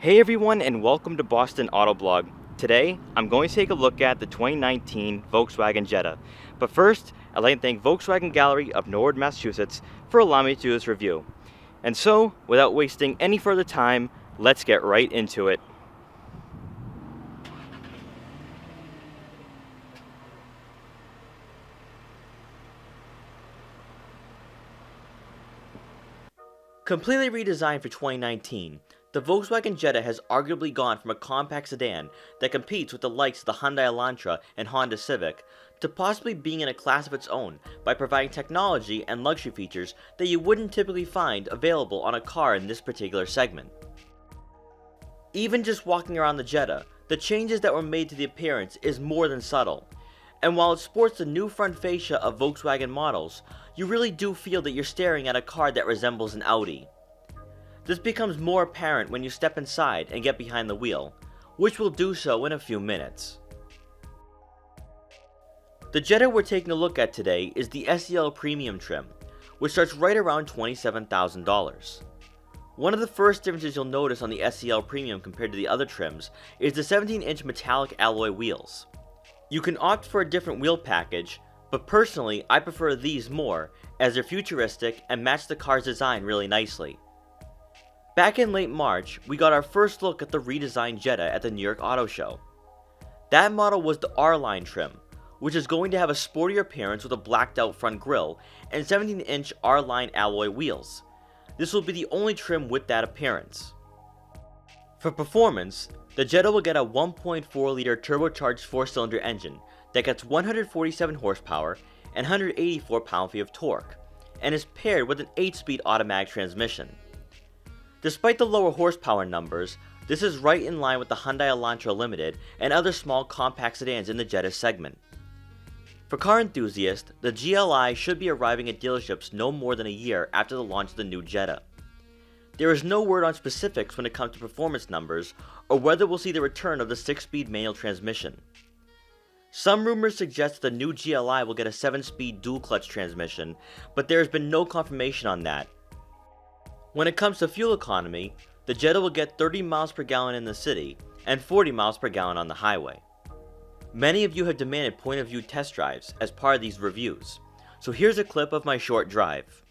Hey everyone, and welcome to Boston Autoblog. Today, I'm going to take a look at the 2019 Volkswagen Jetta. But first, I'd like to thank Volkswagen Gallery of Norwood, Massachusetts for allowing me to do this review. And so, without wasting any further time, let's get right into it. Completely redesigned for 2019, the Volkswagen Jetta has arguably gone from a compact sedan that competes with the likes of the Hyundai Elantra and Honda Civic to possibly being in a class of its own by providing technology and luxury features that you wouldn't typically find available on a car in this particular segment. Even just walking around the Jetta, the changes that were made to the appearance is more than subtle. And while it sports the new front fascia of Volkswagen models, you really do feel that you're staring at a car that resembles an Audi. This becomes more apparent when you step inside and get behind the wheel, which we'll do so in a few minutes. The Jetta we're taking a look at today is the SEL Premium trim, which starts right around $27,000. One of the first differences you'll notice on the SEL Premium compared to the other trims is the 17-inch metallic alloy wheels. You can opt for a different wheel package, but personally I prefer these more as they're futuristic and match the car's design really nicely. Back in late March, we got our first look at the redesigned Jetta at the New York Auto Show. That model was the R-Line trim, which is going to have a sportier appearance with a blacked out front grille and 17-inch R-Line alloy wheels. This will be the only trim with that appearance. For performance, the Jetta will get a 1.4-liter turbocharged 4-cylinder engine that gets 147 horsepower and 184 pound-feet of torque, and is paired with an 8-speed automatic transmission. Despite the lower horsepower numbers, this is right in line with the Hyundai Elantra Limited and other small compact sedans in the Jetta segment. For car enthusiasts, the GLI should be arriving at dealerships no more than a year after the launch of the new Jetta. There is no word on specifics when it comes to performance numbers or whether we'll see the return of the 6-speed manual transmission. Some rumors suggest the new GLI will get a 7-speed dual-clutch transmission, but there has been no confirmation on that. When it comes to fuel economy, the Jetta will get 30 miles per gallon in the city and 40 miles per gallon on the highway. Many of you have demanded point-of-view test drives as part of these reviews, so here's a clip of my short drive.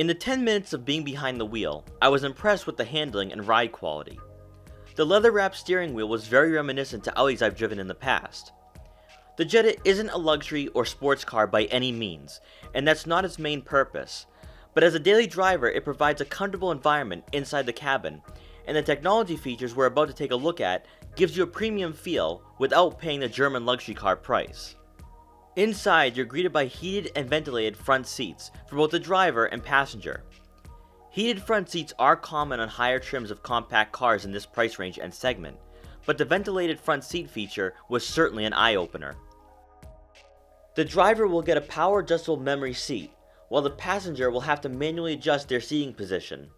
In the 10 minutes of being behind the wheel, I was impressed with the handling and ride quality. The leather-wrapped steering wheel was very reminiscent to Audis I've driven in the past. The Jetta isn't a luxury or sports car by any means, and that's not its main purpose, but as a daily driver it provides a comfortable environment inside the cabin, and the technology features we're about to take a look at gives you a premium feel without paying the German luxury car price. Inside, you're greeted by heated and ventilated front seats for both the driver and passenger. Heated front seats are common on higher trims of compact cars in this price range and segment, but the ventilated front seat feature was certainly an eye-opener. The driver will get a power adjustable memory seat, while the passenger will have to manually adjust their seating position.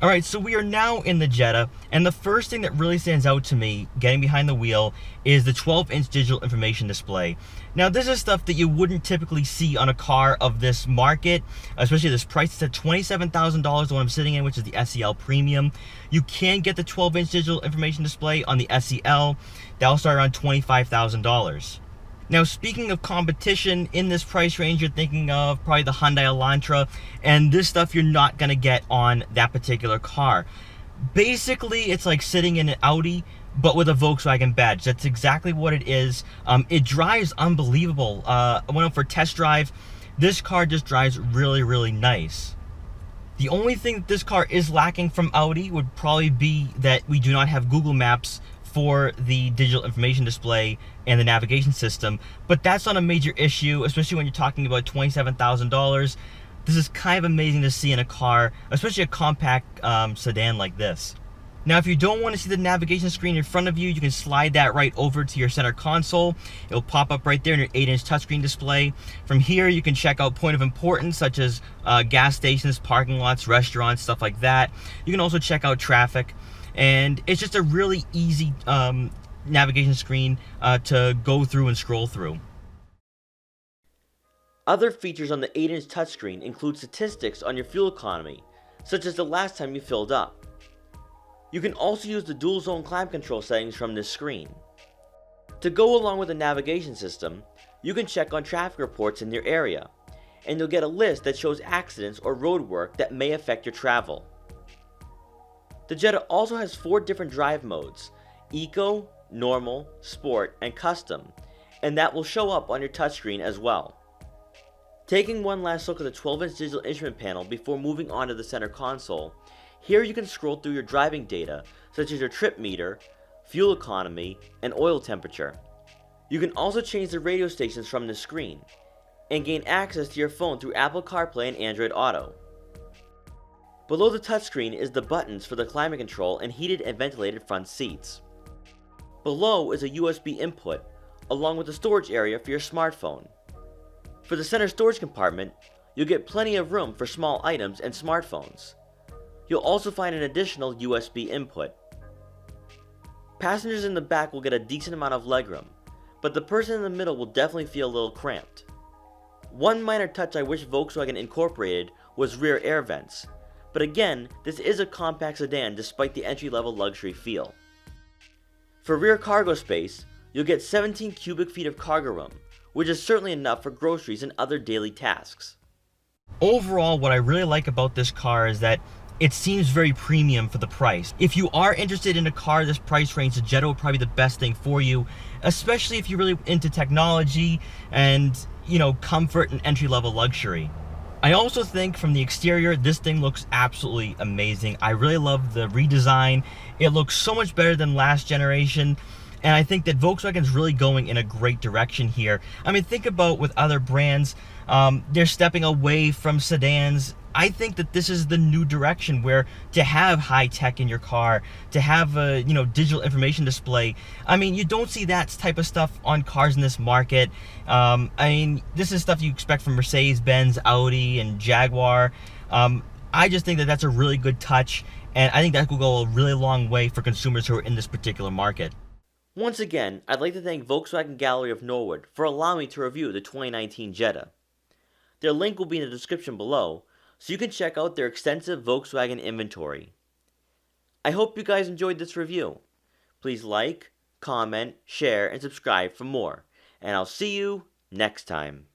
Alright, so we are now in the Jetta, and the first thing that really stands out to me getting behind the wheel is the 12-inch digital information display. Now this is stuff that you wouldn't typically see on a car of this market, especially this price. It's at $27,000, the one I'm sitting in, which is the SEL Premium. You can get the 12-inch digital information display on the SEL. That'll start around $25,000. Now, speaking of competition in this price range, you're thinking of probably the Hyundai Elantra, and this stuff you're not going to get on that particular car. Basically, it's like sitting in an Audi, but with a Volkswagen badge. That's exactly what it is. It drives unbelievable. I went out for a test drive. This car just drives really, really nice. The only thing that this car is lacking from Audi would probably be that we do not have Google Maps for the digital information display and the navigation system, but that's not a major issue, especially when you're talking about $27,000. This is kind of amazing to see in a car, especially a compact sedan like this. Now, if you don't want to see the navigation screen in front of you, you can slide that right over to your center console. It'll pop up right there in your 8-inch touchscreen display. From here, you can check out point of importance, such as gas stations, parking lots, restaurants, stuff like that. You can also check out traffic. And it's just a really easy navigation screen to go through and scroll through. Other features on the 8-inch touchscreen include statistics on your fuel economy, such as the last time you filled up. You can also use the dual zone climate control settings from this screen. To go along with the navigation system, you can check on traffic reports in your area, and you'll get a list that shows accidents or road work that may affect your travel. The Jetta also has 4 different drive modes: Eco, Normal, Sport, and Custom, and that will show up on your touchscreen as well. Taking one last look at the 12-inch digital instrument panel before moving on to the center console, here you can scroll through your driving data, such as your trip meter, fuel economy, and oil temperature. You can also change the radio stations from the screen, and gain access to your phone through Apple CarPlay and Android Auto. Below the touchscreen is the buttons for the climate control and heated and ventilated front seats. Below is a USB input, along with a storage area for your smartphone. For the center storage compartment, you'll get plenty of room for small items and smartphones. You'll also find an additional USB input. Passengers in the back will get a decent amount of legroom, but the person in the middle will definitely feel a little cramped. One minor touch I wish Volkswagen incorporated was rear air vents. But again, this is a compact sedan despite the entry-level luxury feel. For rear cargo space, you'll get 17 cubic feet of cargo room, which is certainly enough for groceries and other daily tasks. Overall, what I really like about this car is that it seems very premium for the price. If you are interested in a car this price range, the Jetta will probably be the best thing for you, especially if you're really into technology and, comfort and entry-level luxury. I also think from the exterior, this thing looks absolutely amazing. I really love the redesign. It looks so much better than last generation. And I think that Volkswagen's really going in a great direction here. I mean, think about with other brands, they're stepping away from sedans. I think that this is the new direction where to have high tech in your car, to have a digital information display. I mean, you don't see that type of stuff on cars in this market. I mean, this is stuff you expect from Mercedes-Benz, Audi, and Jaguar. I just think that that's a really good touch, and I think that will go a really long way for consumers who are in this particular market. Once again, I'd like to thank Volkswagen Gallery of Norwood for allowing me to review the 2019 Jetta. Their link will be in the description below, so you can check out their extensive Volkswagen inventory. I hope you guys enjoyed this review. Please like, comment, share, and subscribe for more, and I'll see you next time.